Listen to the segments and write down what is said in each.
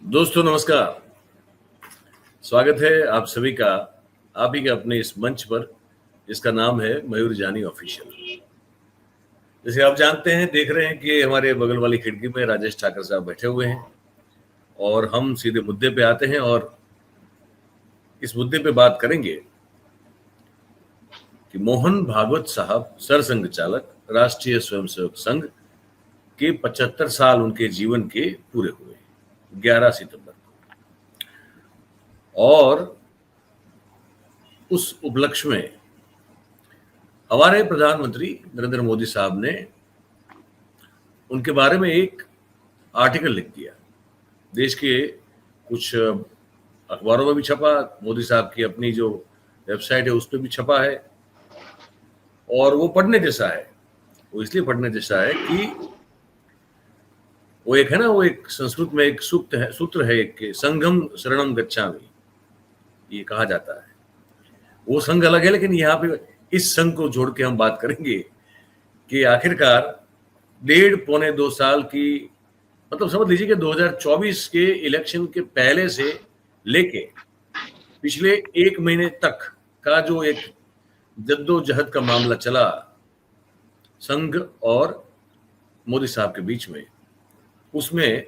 दोस्तों नमस्कार। स्वागत है आप सभी का आप ही के अपने इस मंच पर, जिसका नाम है मयूर जानी ऑफिशियल। जैसे आप जानते हैं, देख रहे हैं कि हमारे बगल वाली खिड़की में राजेश ठाकर साहब बैठे हुए हैं और हम सीधे मुद्दे पे आते हैं और इस मुद्दे पे बात करेंगे कि मोहन भागवत साहब सरसंघ चालक राष्ट्रीय स्वयंसेवक संघ के 75 साल उनके जीवन के पूरे हुए 11 सितंबर को। और उस उपलक्ष्य में हमारे प्रधानमंत्री नरेंद्र मोदी साहब ने उनके बारे में एक आर्टिकल लिख दिया। देश के कुछ अखबारों में भी छपा, मोदी साहब की अपनी जो वेबसाइट है उस पर भी छपा है और वो पढ़ने जैसा है। वो इसलिए पढ़ने जैसा है कि वो एक है ना, वो एक संस्कृत में एक सूत्र है एक कि संघम शरणम गच्छामि, ये कहा जाता है। वो संघ अलग है, लेकिन यहाँ पे इस संघ को जोड़ के हम बात करेंगे कि आखिरकार 1.5-2 साल की, मतलब समझ लीजिए कि 2024 के इलेक्शन के पहले से लेके पिछले 1 महीने तक का जो एक जद्दोजहद का मामला चला संघ और मोदी साहब के बीच में, उसमें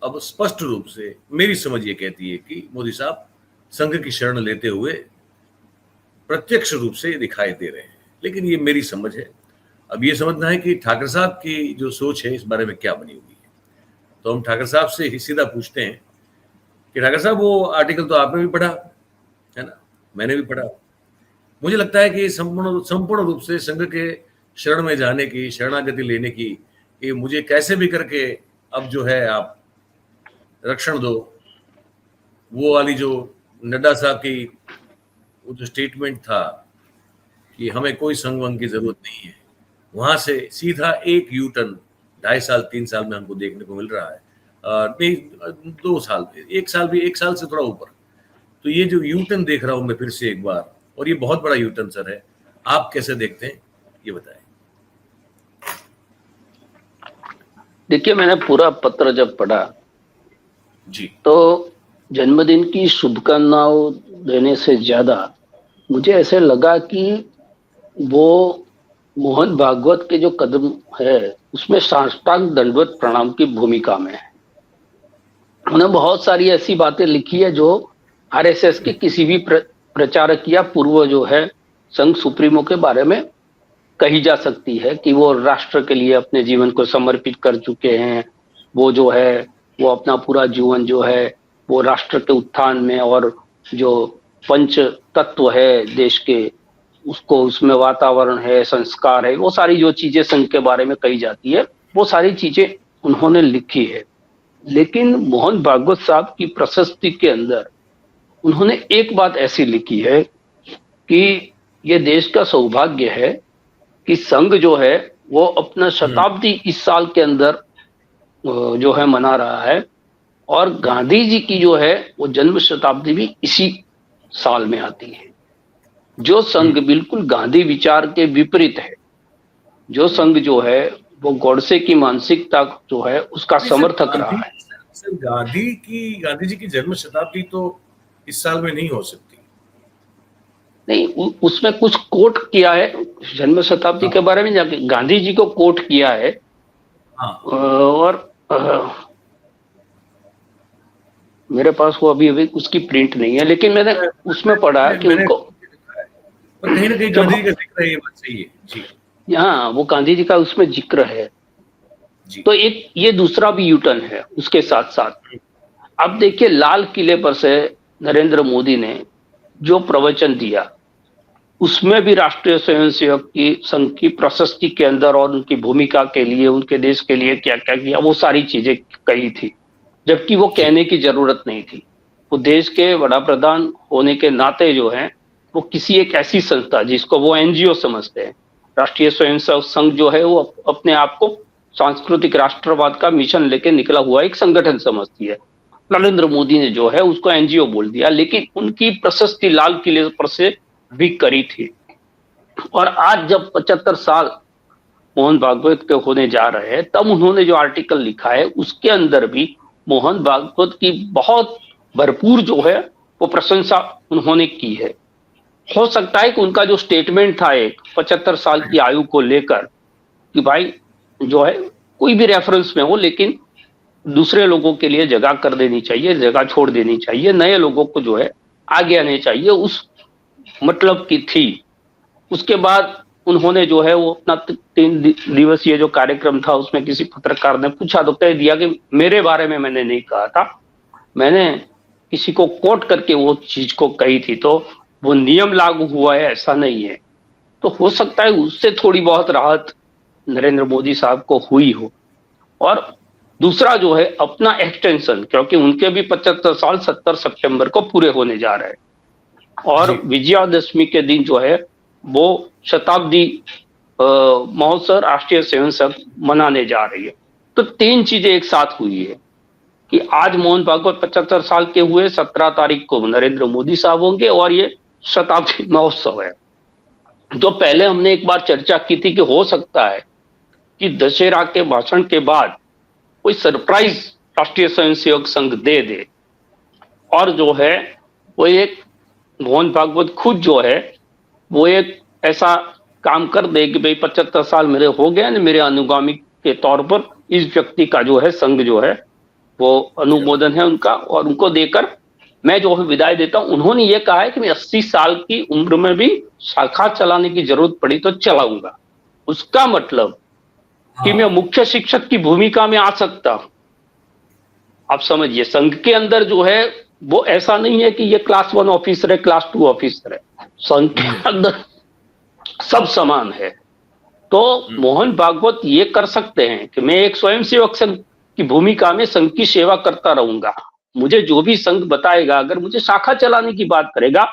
अब स्पष्ट रूप से मेरी समझ ये कहती है कि मोदी साहब संघ की शरण लेते हुए प्रत्यक्ष रूप से दिखाई दे रहे हैं। लेकिन ये मेरी समझ है। अब ये समझना है कि ठाकर साहब की जो सोच है इस बारे में क्या बनी हुई है। तो हम ठाकर साहब से ही सीधा पूछते हैं कि ठाकर साहब, वो आर्टिकल तो आपने भी पढ़ा है ना, मैंने भी पढ़ा। मुझे लगता है कि संपूर्ण रूप से संघ के शरण में जाने की, शरणागति लेने की, ये मुझे कैसे भी करके अब जो है आप रक्षण दो। वो वाली जो नड्डा साहब की वो जो स्टेटमेंट था कि हमें कोई संघ वंघ की जरूरत नहीं है, वहां से सीधा एक यू टर्न 2.5 साल 3 साल में हमको देखने को मिल रहा है। नहीं, 2 साल, 1 साल भी, 1 साल से थोड़ा ऊपर। तो ये जो यू टर्न देख रहा हूं मैं फिर से एक बार, और ये बहुत बड़ा यू टर्न सर है। आप कैसे देखते हैं ये बताएं। देखिए, मैंने पूरा पत्र जब पढ़ा जी, तो जन्मदिन की शुभकामनाओं देने से ज्यादा मुझे ऐसे लगा कि वो मोहन भागवत के जो कदम है उसमें साष्टांग दंडवत प्रणाम की भूमिका में है। उन्होंने बहुत सारी ऐसी बातें लिखी है जो आरएसएस के किसी भी प्रचारक या पूर्व जो है संघ सुप्रीमो के बारे में कही जा सकती है कि वो राष्ट्र के लिए अपने जीवन को समर्पित कर चुके हैं। वो जो है वो अपना पूरा जीवन जो है वो राष्ट्र के उत्थान में, और जो पंच तत्व है देश के, उसको, उसमें वातावरण है, संस्कार है, वो सारी जो चीजें संघ के बारे में कही जाती है वो सारी चीजें उन्होंने लिखी है। लेकिन मोहन भागवत साहब की प्रशस्ति के अंदर उन्होंने एक बात ऐसी लिखी है कि ये देश का सौभाग्य है कि संघ जो है वो अपना शताब्दी इस साल के अंदर जो है मना रहा है, और गांधी जी की जो है वो जन्म शताब्दी भी इसी साल में आती है। जो संघ बिल्कुल गांधी विचार के विपरीत है, जो संघ जो है वो गोडसे की मानसिकता जो है उसका समर्थक रहा है। सर, गांधी जी की जन्म शताब्दी तो इस साल में नहीं हो सकती। नहीं, उसमें कुछ कोट किया है जन्म शताब्दी के बारे में, जाके गांधी जी को कोट किया है। और मेरे पास वो अभी उसकी प्रिंट नहीं है, लेकिन मैंने उसमें पढ़ा कि उनको कहीं ना कहीं गांधी जी का जिक्र है, ये बात सही है जी। हाँ, वो गांधी जी का उसमें जिक्र है जी। तो एक ये दूसरा भी यूटर्न है उसके साथ साथ। अब देखिए, लाल किले पर से नरेंद्र मोदी ने जो प्रवचन दिया उसमें भी राष्ट्रीय स्वयंसेवक की संघ की प्रशस्ति के अंदर और उनकी भूमिका के लिए, उनके देश के लिए क्या क्या किया, वो सारी चीजें कही थी, जबकि वो कहने की जरूरत नहीं थी। वो देश के वड़ा प्रधान होने के नाते जो है वो किसी एक ऐसी संस्था जिसको वो एनजीओ समझते हैं, राष्ट्रीय स्वयंसेवक संघ जो है वो अपने आप को सांस्कृतिक राष्ट्रवाद का मिशन लेके निकला हुआ एक संगठन समझती है। नरेंद्र मोदी ने जो है उसको एनजीओ बोल दिया, लेकिन उनकी प्रशस्ति लाल किले पर से भी करी थी। और आज जब 75 साल मोहन भागवत के होने जा रहे हैं, तब उन्होंने जो आर्टिकल लिखा है उसके अंदर भी मोहन भागवत की बहुत भरपूर जो है वो प्रशंसा उन्होंने की है। हो सकता है कि उनका जो स्टेटमेंट था एक 75 साल की आयु को लेकर, कि भाई जो है कोई भी रेफरेंस में हो, लेकिन दूसरे लोगों के लिए जगह कर देनी चाहिए, जगह छोड़ देनी चाहिए, नए लोगों को जो है आगे आने चाहिए, उस मतलब की थी। उसके बाद उन्होंने जो है वो अपना 3 दिवसीय जो कार्यक्रम था उसमें किसी पत्रकार ने पूछा तो कह दिया कि मेरे बारे में मैंने नहीं कहा था, मैंने किसी को कोट करके वो चीज को कही थी, तो वो नियम लागू हुआ है ऐसा नहीं है। तो हो सकता है उससे थोड़ी बहुत राहत नरेंद्र मोदी साहब को हुई हो। और दूसरा जो है अपना एक्सटेंशन, क्योंकि उनके भी 75 साल 70 सितंबर को पूरे होने जा रहे हैं, और जी विजयादशमी के दिन जो है वो शताब्दी महोत्सव राष्ट्रीय स्वयं सेवक मनाने जा रही है। तो 3 चीजें एक साथ हुई है कि आज मोहन भागवत 75 साल के हुए, 17 तारीख को नरेंद्र मोदी साहब होंगे, और ये शताब्दी महोत्सव है। जो पहले हमने एक बार चर्चा की थी कि हो सकता है कि दशहरा के भाषण के बाद कोई सरप्राइज राष्ट्रीय स्वयंसेवक संघ दे दे, और जो है वो एक मोहन भागवत खुद जो है वो एक ऐसा काम कर दे कि भाई 75 साल मेरे हो गए ना, मेरे अनुगामी के तौर पर इस व्यक्ति का जो है संघ जो है वो अनुमोदन है उनका, और उनको देकर मैं जो है विदाई देता हूं। उन्होंने ये कहा है कि मैं 80 साल की उम्र में भी शाखा चलाने की जरूरत पड़ी तो चलाऊंगा। उसका मतलब कि मैं मुख्य शिक्षक की भूमिका में आ सकता हूं। आप समझिए, संघ के अंदर जो है वो ऐसा नहीं है कि ये क्लास 1 ऑफिसर है, क्लास 2 ऑफिसर है, संघ के अंदर सब समान है। तो मोहन भागवत ये कर सकते हैं कि मैं एक स्वयंसेवक संघ की भूमिका में संघ की सेवा करता रहूंगा, मुझे जो भी संघ बताएगा, अगर मुझे शाखा चलाने की बात करेगा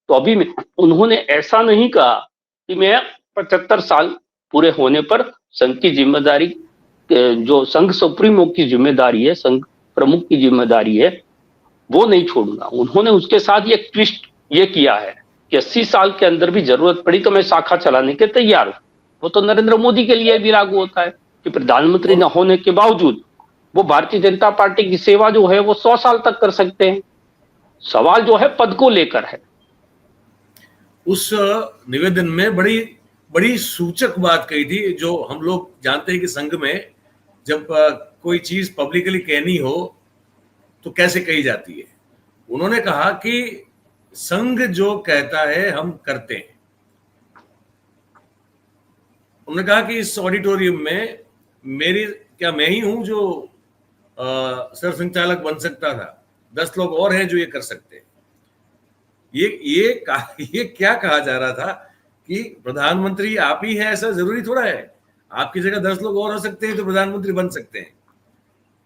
तो अभी में उन्होंने ऐसा नहीं कहा कि मैं 75 साल पूरे होने पर संघ की जिम्मेदारी, जो संघ सुप्रीमो की जिम्मेदारी है, संघ प्रमुख की जिम्मेदारी है, वो नहीं छोड़ूंगा। उन्होंने उसके साथ ये ट्विस्ट ये किया है कि 80 साल के अंदर भी जरूरत पड़ी तो मैं शाखा चलाने के तैयार हूं। वो तो नरेंद्र मोदी के लिए भी लागू होता है कि प्रधानमंत्री न होने के बावजूद वो भारतीय जनता पार्टी की सेवा जो है वो 100 साल तक कर सकते हैं। सवाल जो है पद को लेकर है। उस निवेदन में बड़ी बड़ी सूचक बात कही थी, जो हम लोग जानते हैं कि संघ में जब कोई चीज पब्लिकली कहनी हो तो कैसे कही जाती है। उन्होंने कहा कि संघ जो कहता है हम करते हैं। उन्होंने कहा कि इस ऑडिटोरियम में मेरी क्या मैं ही हूं जो सर संचालक बन सकता था, 10 लोग और हैं जो ये कर सकते हैं। ये क्या कहा जा रहा था कि प्रधानमंत्री आप ही है, ऐसा जरूरी थोड़ा है, आपकी जगह 10 लोग और हो सकते हैं तो प्रधानमंत्री बन सकते हैं।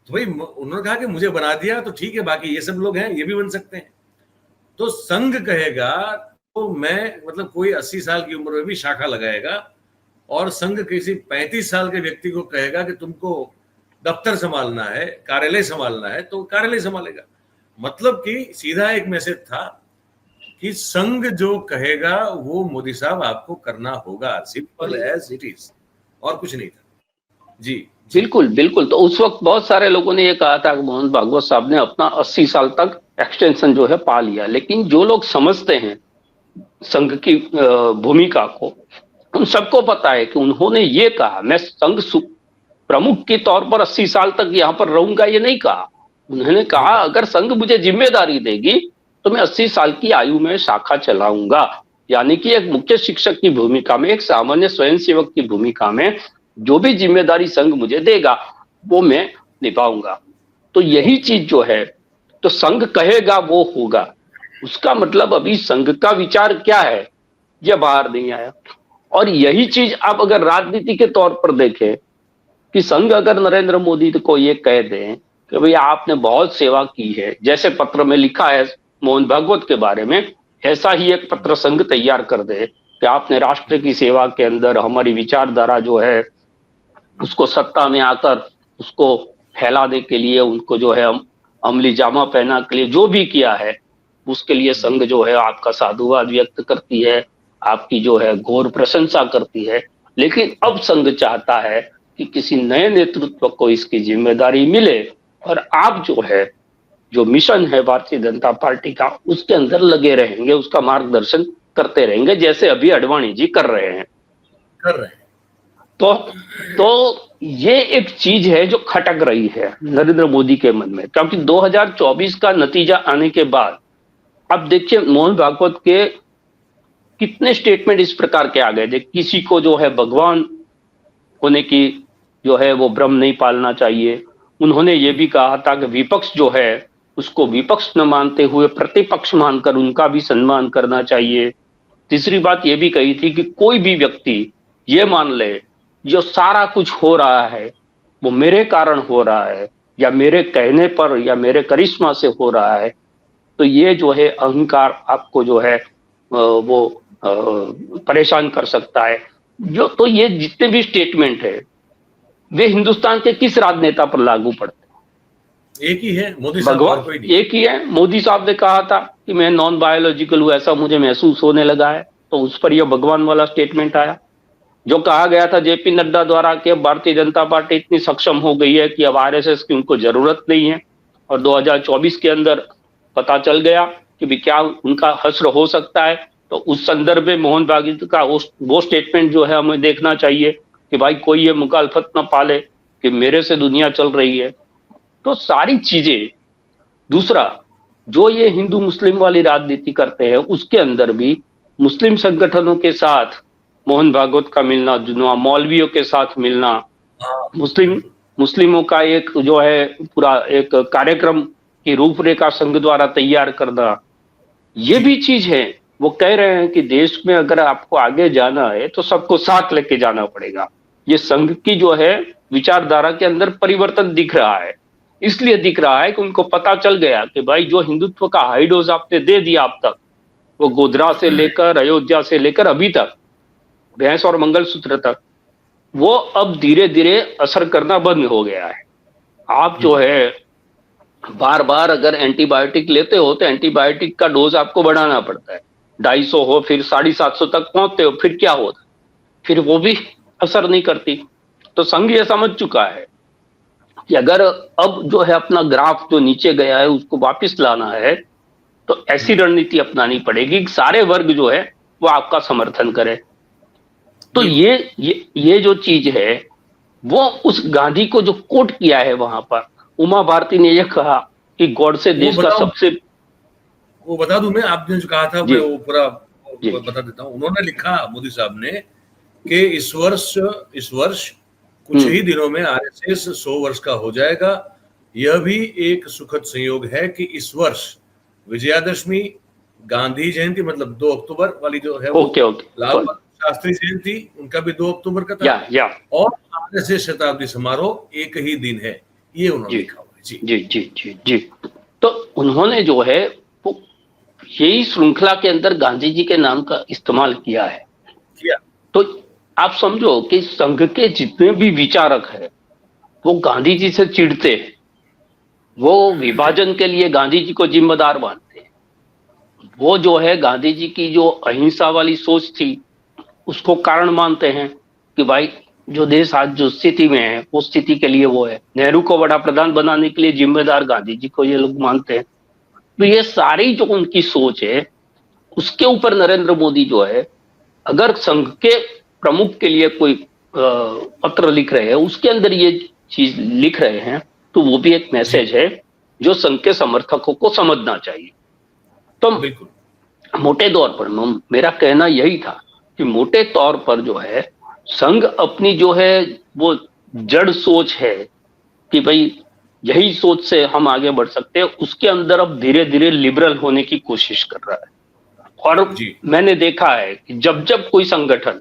तो भाई उन्होंने कहा कि मुझे बना दिया तो ठीक है, बाकी ये सब लोग हैं ये भी बन सकते हैं। तो संघ कहेगा तो मैं मतलब कोई 80 साल की उम्र में भी शाखा लगाएगा, और संघ किसी 35 साल के व्यक्ति को कहेगा कि तुमको दफ्तर संभालना है, कार्यालय संभालना है, तो कार्यालय संभालेगा। मतलब कि सीधा एक मैसेज था कि संघ जो कहेगा वो मोदी साहब आपको करना होगा, सिंपल एज इट इज, और कुछ नहीं था। जी बिल्कुल बिल्कुल। तो उस वक्त बहुत सारे लोगों ने ये कहा था कि मोहन भागवत साहब ने अपना 80 साल तक एक्सटेंशन जो है पा लिया, लेकिन जो लोग समझते हैं संघ की भूमिका को, उन सबको पता है कि उन्होंने ये कहा मैं संघ प्रमुख के तौर पर 80 साल तक यहां पर रहूंगा, ये नहीं कहा। उन्होंने कहा अगर संघ मुझे जिम्मेदारी देगी तो मैं 80 साल की आयु में शाखा चलाऊंगा, यानी कि एक मुख्य शिक्षक की भूमिका में, एक सामान्य स्वयंसेवक की भूमिका में जो भी जिम्मेदारी संघ मुझे देगा वो मैं निभाऊंगा। तो यही चीज जो है, तो संघ कहेगा वो होगा। उसका मतलब अभी संघ का विचार क्या है यह बाहर नहीं आया। और यही चीज आप अगर राजनीति के तौर पर देखें कि संघ अगर नरेंद्र मोदी को ये कह दें कि भाई आपने बहुत सेवा की है, जैसे पत्र में लिखा है मोहन भागवत के बारे में, ऐसा ही एक पत्र संघ तैयार कर दे कि आपने राष्ट्र की सेवा के अंदर हमारी विचारधारा जो है उसको सत्ता में आकर उसको फैलाने के लिए, उनको जो है अमली जामा पहना के लिए जो भी किया है, उसके लिए संघ जो है आपका साधुवाद व्यक्त करती है, आपकी जो है घोर प्रशंसा करती है। लेकिन अब संघ चाहता है कि किसी नए नेतृत्व को इसकी जिम्मेदारी मिले, और आप जो है, जो मिशन है भारतीय जनता पार्टी का, उसके अंदर लगे रहेंगे, उसका मार्गदर्शन करते रहेंगे, जैसे अभी अडवाणी जी कर रहे हैं। कर रहे हैं। तो ये एक चीज है जो खटक रही है नरेंद्र मोदी के मन में, क्योंकि 2024 का नतीजा आने के बाद अब देखिए मोहन भागवत के कितने स्टेटमेंट इस प्रकार के आ गए थे। किसी को जो है भगवान होने की जो है वो भ्रम नहीं पालना चाहिए। उन्होंने ये भी कहा था कि विपक्ष जो है उसको विपक्ष न मानते हुए प्रतिपक्ष मानकर उनका भी सम्मान करना चाहिए। तीसरी बात ये भी कही थी कि कोई भी व्यक्ति ये मान ले जो सारा कुछ हो रहा है वो मेरे कारण हो रहा है या मेरे कहने पर या मेरे करिश्मा से हो रहा है, तो ये जो है अहंकार आपको जो है वो परेशान कर सकता है। जो तो ये जितने भी स्टेटमेंट है वे हिंदुस्तान के किस राजनेता पर लागू पड़ते हैं? एक ही है, मोदी साहब, और कोई नहीं। एक ही है। मोदी साहब ने कहा था कि मैं नॉन बायोलॉजिकल हूं, ऐसा मुझे महसूस होने लगा है, तो उस पर यह भगवान वाला स्टेटमेंट आया। जो कहा गया था जेपी नड्डा द्वारा कि भारतीय जनता पार्टी इतनी सक्षम हो गई है कि अब आरएसएस की उनको जरूरत नहीं है, और 2024 के अंदर पता चल गया कि भी क्या उनका हश्र हो सकता है। तो उस संदर्भ में मोहन भागवत का वो स्टेटमेंट जो है हमें देखना चाहिए कि भाई कोई ये मुखालफत ना पाले कि मेरे से दुनिया चल रही है। तो सारी चीजें, दूसरा जो ये हिंदू मुस्लिम वाली राजनीति करते हैं उसके अंदर भी मुस्लिम संगठनों के साथ मोहन भागवत का मिलना जुलना, मौलवियों के साथ मिलना, मुस्लिमों का एक जो है पूरा एक कार्यक्रम की रूपरेखा संघ द्वारा तैयार करना, ये भी चीज है। वो कह रहे हैं कि देश में अगर आपको आगे जाना है तो सबको साथ लेके जाना पड़ेगा। ये संघ की जो है विचारधारा के अंदर परिवर्तन दिख रहा है। इसलिए दिख रहा है कि उनको पता चल गया कि भाई जो हिंदुत्व का हाई डोज आपने दे दिया अब तक, वो गोधरा से लेकर अयोध्या से लेकर अभी तक भैंस और मंगलसूत्र तक, वो अब धीरे धीरे असर करना बंद हो गया है। आप जो है बार बार अगर एंटीबायोटिक लेते हो तो एंटीबायोटिक का डोज आपको बढ़ाना पड़ता है। 250 हो फिर 750 तक पहुंचते हो, फिर क्या होता, फिर वो भी असर नहीं करती। तो संघ ये समझ चुका है कि अगर अब जो है अपना ग्राफ जो नीचे गया है उसको वापस लाना है तो ऐसी रणनीति अपनानी पड़ेगी कि सारे वर्ग जो है वो आपका समर्थन करे। तो ये जो चीज है वो उस गांधी को जो कोट किया है वहां पर, उमा भारती ने यह कहा कि गॉडसे देश का सबसे, वो बता दूं मैं, आपने जो कहा था मैं वो पूरा बता देता हूं। उन्होंने लिखा मोदी साहब ने कि इस वर्ष कुछ ही दिनों में आरएसएस 100 वर्ष का हो जाएगा। यह भी एक सुखद संयोग है कि इस वर्ष विजयादशमी, गांधी जयंती मतलब 2 अक्टूबर वाली जो है वो, लाल बहादुर शास्त्री जयंती उनका भी 2 अक्टूबर का था, और आरएसएस शताब्दी समारोह एक ही दिन है। ये उन्होंने लिखा हुआ है। जी जी जी जी जी। तो उन्होंने जो है वो यही श्रृंखला के अंदर गांधी जी के नाम का इस्तेमाल किया है। तो आप समझो कि संघ के जितने भी विचारक हैं वो गांधी जी से चिढ़ते हैं, वो विभाजन के लिए गांधी जी को जिम्मेदार मानते हैं, वो जो है गांधी जी की जो अहिंसा वाली सोच थी उसको कारण मानते हैं कि भाई जो देश आज जो स्थिति में है वो स्थिति के लिए वो है। नेहरू को बड़ा प्रधान बनाने के लिए जिम्मेदार गांधी जी को ये लोग मानते हैं। तो ये सारी जो उनकी सोच है उसके ऊपर नरेंद्र मोदी जो है अगर संघ के प्रमुख के लिए कोई पत्र लिख रहे हैं उसके अंदर ये चीज लिख रहे हैं तो वो भी एक मैसेज है जो संघ के समर्थकों को समझना चाहिए। तो मोटे तौर पर मेरा कहना यही था कि मोटे तौर पर जो है संघ अपनी जो है वो जड़ सोच है कि भाई यही सोच से हम आगे बढ़ सकते हैं, उसके अंदर अब धीरे धीरे लिबरल होने की कोशिश कर रहा है। और मैंने देखा है कि जब जब कोई संगठन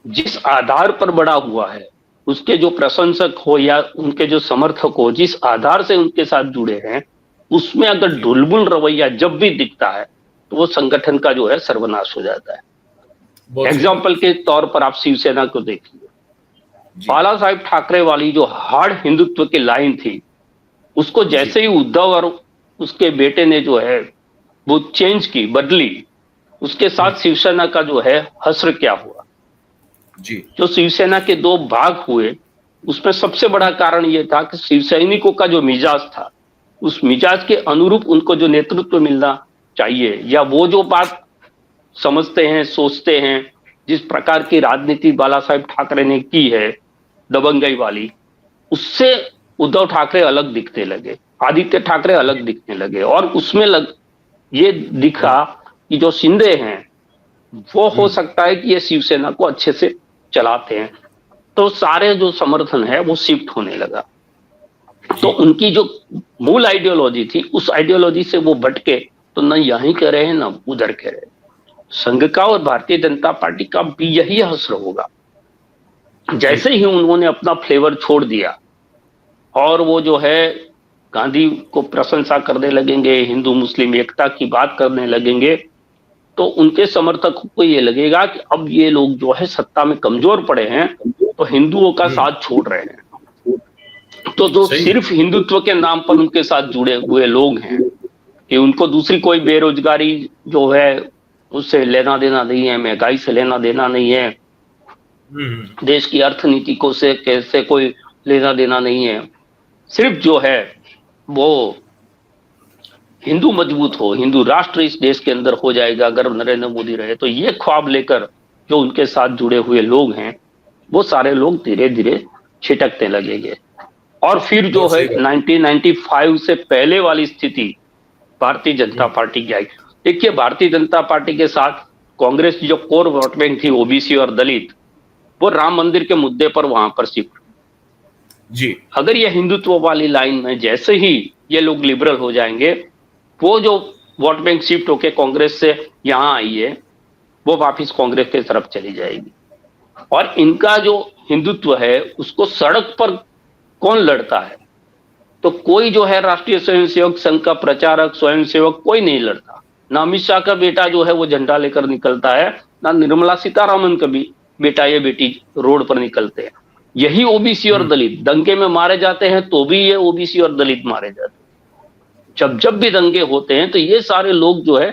जिस आधार पर बड़ा हुआ है उसके जो प्रशंसक हो या उनके जो समर्थक हो जिस आधार से उनके साथ जुड़े हैं उसमें अगर ढुलमुल रवैया जब भी दिखता है तो वो संगठन का जो है सर्वनाश हो जाता है। एग्जाम्पल के तौर पर आप शिवसेना को देखिए, बाला साहेब ठाकरे वाली जो हार्ड हिंदुत्व की लाइन थी उसको जैसे ही उद्धव और उसके बेटे ने जो है वो चेंज की, बदली, उसके साथ शिवसेना का जो है हश्र क्या हुआ जी। जो शिवसेना के 2 भाग हुए उसमें सबसे बड़ा कारण ये था कि शिव सैनिकों का जो मिजाज था, उस मिजाज के अनुरूप उनको जो नेतृत्व मिलना चाहिए, या वो जो बात समझते हैं, सोचते हैं, जिस प्रकार की राजनीति बाला साहेब ठाकरे ने की है दबंगई वाली, उससे उद्धव ठाकरे अलग दिखने लगे, आदित्य ठाकरे अलग दिखने लगे। और उसमें ये दिखा कि जो शिंदे हैं वो हो सकता है कि ये शिवसेना को अच्छे से चलाते हैं, तो सारे जो समर्थन है वो शिफ्ट होने लगा। तो उनकी जो मूल आइडियोलॉजी थी, उस आइडियोलॉजी से वो भटके, तो न यहीं के रहे न उधर के रहे। संघ का और भारतीय जनता पार्टी का भी यही हश्र होगा। जैसे ही उन्होंने अपना फ्लेवर छोड़ दिया और वो जो है गांधी को प्रशंसा करने लगेंगे, हिंदू मुस्लिम एकता की बात करने लगेंगे, तो उनके समर्थकों को ये लगेगा कि अब ये लोग जो है सत्ता में कमजोर पड़े हैं, तो हिंदुओं का साथ छोड़ रहे हैं। तो जो सिर्फ हिंदुत्व के नाम पर उनके साथ जुड़े हुए लोग हैं, कि उनको दूसरी कोई बेरोजगारी जो है उससे लेना देना नहीं है, महंगाई से लेना देना नहीं है, देश की अर्थनीति को से कैसे कोई लेना देना नहीं है, सिर्फ जो है वो हिंदू मजबूत हो, हिंदू राष्ट्र इस देश के अंदर हो जाएगा अगर नरेंद्र मोदी रहे, तो ये ख्वाब लेकर जो उनके साथ जुड़े हुए लोग हैं, वो सारे लोग धीरे धीरे छिटकने लगेंगे। और फिर जो है 1995 से पहले वाली स्थिति भारतीय जनता पार्टी की आई। देखिए, भारतीय जनता पार्टी के साथ कांग्रेस की जो कोर वोट बैंक थी, ओबीसी और दलित, वो राम मंदिर के मुद्दे पर वहां पर शिफ्ट जी। अगर ये हिंदुत्व वाली लाइन में जैसे ही ये लोग लिबरल हो जाएंगे, वो जो वोट बैंक शिफ्ट होके कांग्रेस से यहां आई है, वो वापिस कांग्रेस की तरफ चली जाएगी। और इनका जो हिंदुत्व है उसको सड़क पर कौन लड़ता है? तो कोई जो है राष्ट्रीय स्वयंसेवक संघ का प्रचारक, स्वयंसेवक कोई नहीं लड़ता। ना अमित शाह का बेटा जो है वो झंडा लेकर निकलता है, ना निर्मला सीतारामन का भी बेटा या बेटी रोड पर निकलते हैं। यही ओबीसी और दलित दंगे में मारे जाते हैं, तो भी ये ओबीसी और दलित मारे जाते हैं। जब भी दंगे होते हैं तो ये सारे लोग जो है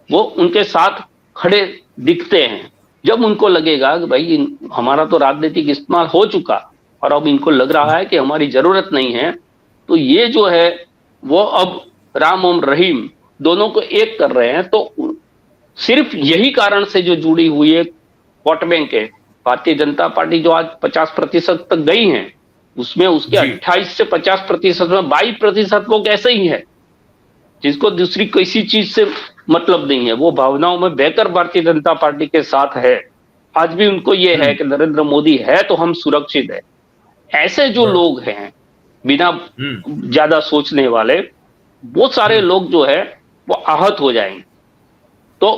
वो उनके साथ खड़े दिखते हैं। जब उनको लगेगा कि भाई हमारा तो राजनीतिक इस्तेमाल हो चुका और अब इनको लग रहा है कि हमारी जरूरत नहीं है, तो ये जो है वो अब राम और रहीम दोनों को एक कर रहे हैं। तो सिर्फ यही कारण से जो जुड़ी हुई है वोट बैंक है, भारतीय जनता पार्टी जो आज 50% तक गई है, उसमें उसके 28 से 50% में 22% लोग ऐसे ही है जिसको दूसरी किसी चीज से मतलब नहीं है, वो भावनाओं में बहकर भारतीय जनता पार्टी के साथ है। आज भी उनको ये है कि नरेंद्र मोदी है तो हम सुरक्षित है। ऐसे जो लोग हैं बिना ज्यादा सोचने वाले, वो सारे लोग जो है वो आहत हो जाएंगे। तो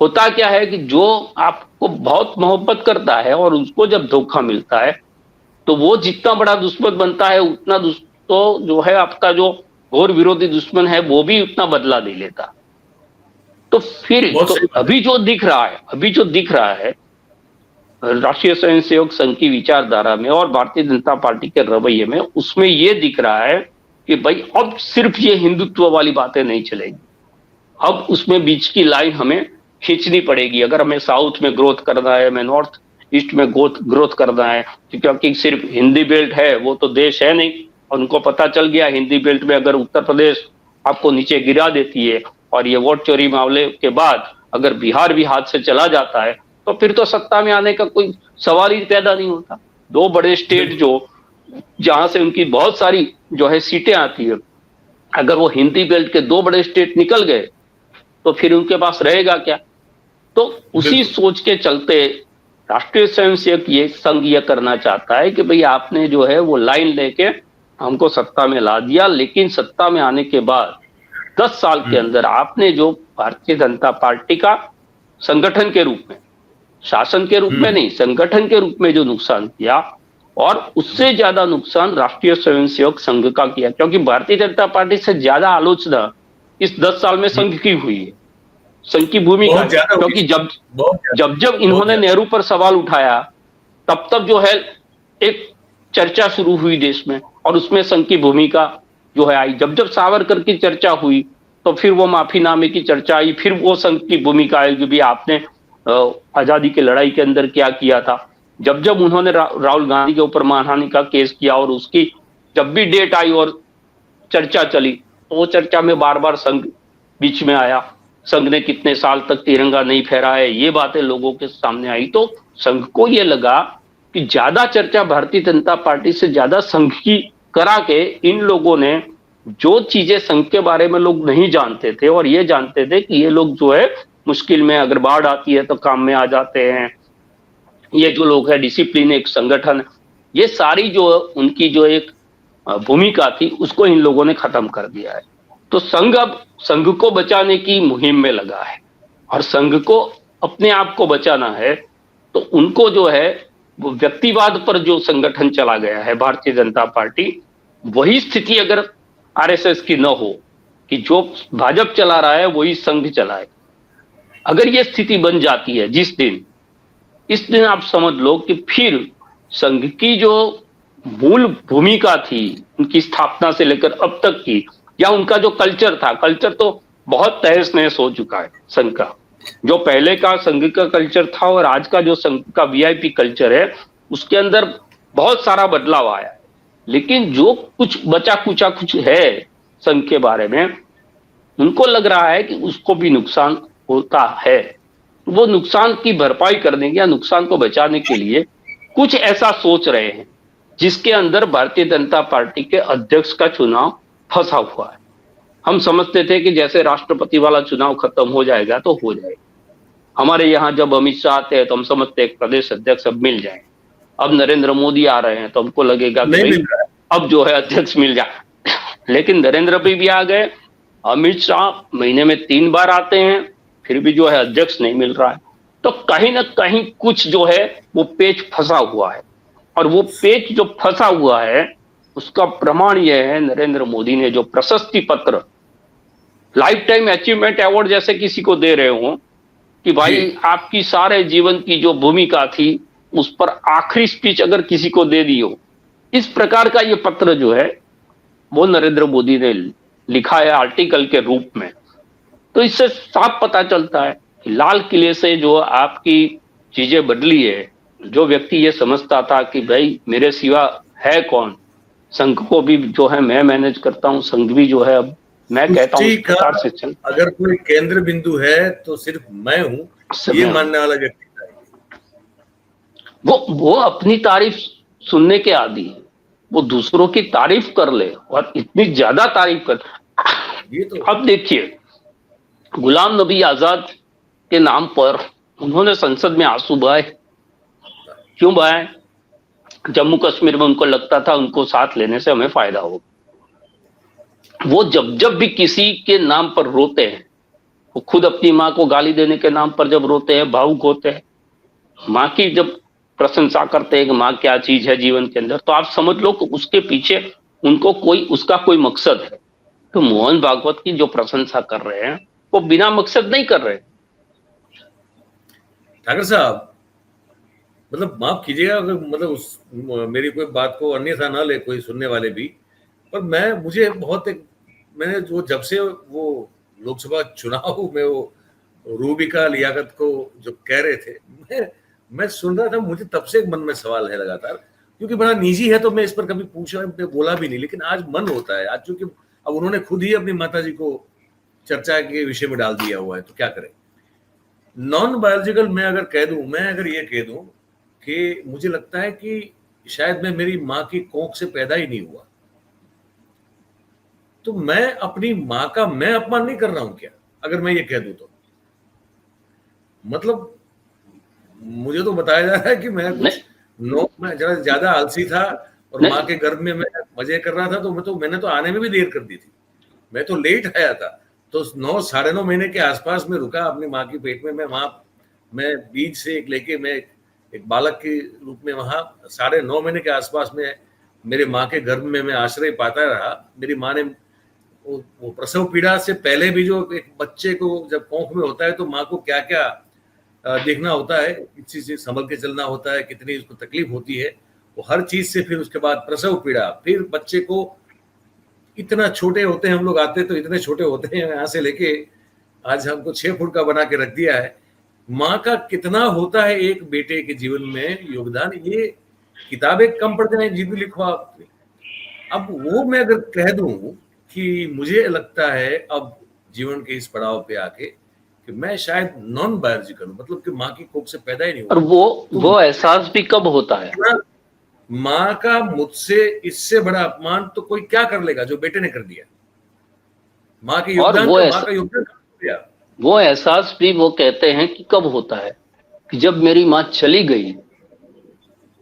होता क्या है कि जो आपको बहुत मोहब्बत करता है और उसको जब धोखा मिलता है, तो वो जितना बड़ा दुश्मन बनता है, उतना तो जो है आपका जो घोर विरोधी दुश्मन है वो भी उतना बदला दे लेता। तो फिर तो अभी जो दिख रहा है राष्ट्रीय स्वयंसेवक संघ की विचारधारा में और भारतीय जनता पार्टी के रवैये में, उसमें ये दिख रहा है कि भाई अब सिर्फ ये हिंदुत्व वाली बातें नहीं चलेगी, अब उसमें बीच की लाइन हमें खींचनी पड़ेगी। अगर हमें साउथ में ग्रोथ करना है, हमें नॉर्थ ईस्ट में ग्रोथ करना है, क्योंकि सिर्फ हिंदी बेल्ट है वो तो देश है नहीं। उनको पता चल गया हिंदी बेल्ट में अगर उत्तर प्रदेश आपको नीचे गिरा देती है और ये वोट चोरी मामले के बाद अगर बिहार भी हाथ से चला जाता है, तो फिर तो सत्ता में आने का कोई सवाल ही पैदा नहीं होता। दो बड़े स्टेट जो जहां से उनकी बहुत सारी जो है सीटें आती है, अगर वो हिंदी बेल्ट के दो बड़े स्टेट निकल गए तो फिर उनके पास रहेगा क्या? तो उसी सोच के चलते राष्ट्रीय स्वयंसेवक ये संघ ये करना चाहता है कि भाई आपने जो है वो लाइन लेके हमको सत्ता में ला दिया, लेकिन सत्ता में आने के बाद 10 साल के अंदर आपने जो भारतीय जनता पार्टी का संगठन के रूप में, शासन के रूप में नहीं, संगठन के रूप में जो नुकसान किया, और उससे ज्यादा नुकसान राष्ट्रीय स्वयंसेवक संघ का किया। क्योंकि भारतीय जनता पार्टी से ज्यादा आलोचना इस 10 साल में संघ की हुई है, संघ की भूमिका। क्योंकि जब इन्होंने नेहरू पर सवाल उठाया, तब जो है एक चर्चा शुरू हुई देश में, और उसमें संघ की भूमिका जो है आई। जब सावरकर की चर्चा हुई तो फिर वो माफीनामे की चर्चा आई, फिर वो संघ की भूमिका आई कि भी आपने आजादी की लड़ाई के अंदर क्या किया था। जब जब उन्होंने राहुल गांधी के ऊपर मानहानि का केस किया और उसकी जब भी डेट आई और चर्चा चली, तो वो चर्चा में बार बार संघ बीच में आया। संघ ने कितने साल तक तिरंगा नहीं फहराया है, ये बातें लोगों के सामने आई। तो संघ को ये लगा कि ज्यादा चर्चा भारतीय जनता पार्टी से ज्यादा संघ की करा के इन लोगों ने जो चीजें संघ के बारे में लोग नहीं जानते थे, और ये जानते थे कि ये लोग जो है मुश्किल में, अगर बाढ़ आती है तो काम में आ जाते हैं, ये जो लोग है डिसिप्लिन, एक संगठन, ये सारी जो उनकी जो एक भूमिका थी उसको इन लोगों ने खत्म कर दिया है। तो संघ अब संघ को बचाने की मुहिम में लगा है, और संघ को अपने आप को बचाना है। तो उनको जो है वो व्यक्तिवाद पर जो संगठन चला गया है भारतीय जनता पार्टी, वही स्थिति अगर आरएसएस की न हो कि जो भाजपा चला रहा है वही संघ चलाए, अगर ये स्थिति बन जाती है जिस दिन, इस दिन आप समझ लो कि फिर संघ की जो मूल भूमिका थी उनकी स्थापना से लेकर अब तक की, या उनका जो कल्चर था, कल्चर तो बहुत तहस नहस हो चुका है संघ का। जो पहले का संघ का कल्चर था और आज का जो संघ का वीआईपी कल्चर है, उसके अंदर बहुत सारा बदलाव आया है। लेकिन जो कुछ बचा कुचा कुछ है संघ के बारे में, उनको लग रहा है कि उसको भी नुकसान होता है। वो नुकसान की भरपाई करने या नुकसान को बचाने के लिए कुछ ऐसा सोच रहे हैं जिसके अंदर भारतीय जनता पार्टी के अध्यक्ष का चुनाव फंसा हुआ है। हम समझते थे कि जैसे राष्ट्रपति वाला चुनाव खत्म हो जाएगा तो हो जाएगा। हमारे यहाँ जब अमित शाह आते हैं तो हम समझते हैं प्रदेश अध्यक्ष अब मिल जाए। अब नरेंद्र मोदी आ रहे हैं तो हमको लगेगा कि अब जो है अध्यक्ष मिल जाए। लेकिन नरेंद्र भी आ गए, अमित शाह महीने में 3 बार आते हैं, फिर भी जो है अध्यक्ष नहीं मिल रहा है। तो कहीं ना कहीं कुछ जो है वो पेच फंसा हुआ है, और वो पेच जो फंसा हुआ है उसका प्रमाण यह है, नरेंद्र मोदी ने जो प्रशस्ति पत्र लाइफ टाइम अचीवमेंट अवार्ड जैसे किसी को दे रहे हो कि भाई आपकी सारे जीवन की जो भूमिका थी उस पर आखिरी स्पीच अगर किसी को दे दी हो, इस प्रकार का ये पत्र जो है वो नरेंद्र मोदी ने लिखा है आर्टिकल के रूप में। तो इससे साफ पता चलता है कि लाल किले से जो आपकी चीजें बदली है, जो व्यक्ति ये समझता था कि भाई मेरे सिवा है कौन, संघ को भी जो है मैं मैनेज करता हूं, संघ भी जो है अब मैं कहता हूं प्रकार से चल, अगर कोई केंद्र बिंदु है तो सिर्फ मैं हूं, ये मानने वाला व्यक्ति वो अपनी तारीफ सुनने के आदी है। वो दूसरों की तारीफ कर ले और इतनी ज्यादा तारीफ कर। ये तो अब देखिए, गुलाम नबी आजाद के नाम पर उन्होंने संसद में आंसू बहाए। क्यों बहाए? जम्मू कश्मीर में उनको लगता था उनको साथ लेने से हमें फायदा हो। वो जब भी किसी के नाम पर रोते हैं, वो खुद अपनी माँ को गाली देने के नाम पर जब रोते हैं, भावुक होते हैं, माँ की जब प्रशंसा करते हैं कि माँ क्या चीज है जीवन के अंदर, तो आप समझ लो कि उसके पीछे उनको उसका कोई मकसद है। तो मोहन भागवत की जो प्रशंसा कर रहे हैं वो बिना मकसद नहीं कर रहे। ठाकर साहब, मतलब माफ कीजिएगा अगर मतलब मेरी कोई बात को अन्यथा ना ले कोई सुनने वाले भी, पर मुझे मैंने जो जब से वो लोकसभा चुनाव में वो रूबिका लियाकत को जो कह रहे थे, मैं सुन रहा था, मुझे तब से मन में सवाल है लगातार, क्योंकि बड़ा निजी है तो मैं इस पर कभी बोला भी नहीं, लेकिन आज मन होता है। आज चूंकि अब उन्होंने खुद ही अपनी माताजी को चर्चा के विषय में डाल दिया हुआ है, तो क्या करें। नॉन बायोलॉजिकल मैं अगर ये कह दूं कि मुझे लगता है कि शायद मैं मेरी माँ की कोख से पैदा ही नहीं हुआ, तो मैं अपनी माँ का मैं अपमान नहीं कर रहा हूं क्या, अगर मैं ये कह दूं तो? मतलब मुझे तो बताया जा रहा है कि मैं जरा ज्यादा आलसी था और माँ के गर्भ में मैं मजे कर रहा था, तो मैंने तो आने में भी देर कर दी थी, मैं तो लेट आया था। तो 9-9.5 महीने के आसपास में रुका अपनी माँ की पेट में। मैं बीज से लेके मैं एक बालक के रूप में वहां 9.5 महीने के आसपास में मेरे माँ के गर्भ में मैं आश्रय पाता रहा। मेरी माँ ने वो प्रसव पीड़ा से पहले भी, जो एक बच्चे को जब कोख में होता है तो माँ को क्या क्या देखना होता है, किसी से संभल के चलना होता है, कितनी उसको तकलीफ होती है, वो हर चीज से, फिर उसके बाद प्रसव पीड़ा, फिर बच्चे को इतना छोटे होते हैं, हम लोग आते तो इतने छोटे होते हैं, यहाँ से लेके आज हमको 6 फुट का बना के रख दिया है। माँ का कितना होता है एक बेटे के जीवन में योगदान, ये किताबें कम पढ़ते हैं, जितनी लिखो आप। अब वो मैं अगर कह दूं कि मुझे लगता है अब जीवन के इस पड़ाव पे आके कि मैं शायद नॉन बायोलॉजिकल हूं, मतलब कि माँ की कोख से पैदा ही नहीं और हुआ। तो वो एहसास भी कब होता है? माँ का मुझसे इससे बड़ा अपमान तो कोई क्या कर लेगा जो बेटे ने कर दिया। माँ के और योगदान का, माँ का योगदान कर दिया। वो एहसास भी वो कहते हैं कि कब होता है कि जब मेरी माँ चली गई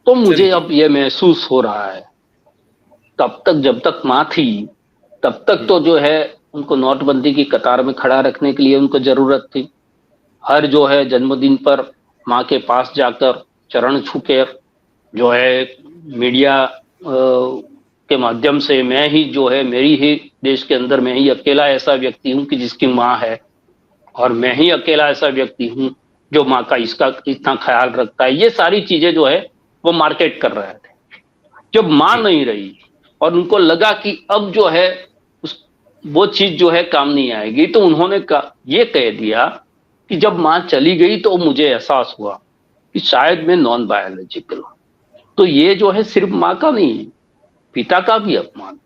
तो मुझे अब ये महसूस हो रहा है। तब तक जब तक माँ थी तब तक तो जो है उनको नोटबंदी की कतार में खड़ा रखने के लिए उनको जरूरत थी। हर जो है जन्मदिन पर माँ के पास जाकर चरण छू के जो है मीडिया के माध्यम से मैं ही जो है, मेरी ही देश के अंदर मैं ही अकेला ऐसा व्यक्ति हूं कि जिसकी माँ है, और मैं ही अकेला ऐसा व्यक्ति हूं जो माँ का इसका इतना ख्याल रखता है। ये सारी चीजें जो है वो मार्केट कर रहे थे। जब माँ नहीं रही और उनको लगा कि अब जो है उस वो चीज जो है काम नहीं आएगी, तो उन्होंने ये कह दिया कि जब माँ चली गई तो मुझे एहसास हुआ कि शायद मैं नॉन बायोलॉजिकल हूं। तो ये जो है सिर्फ माँ का नहीं है, पिता का भी अपमान।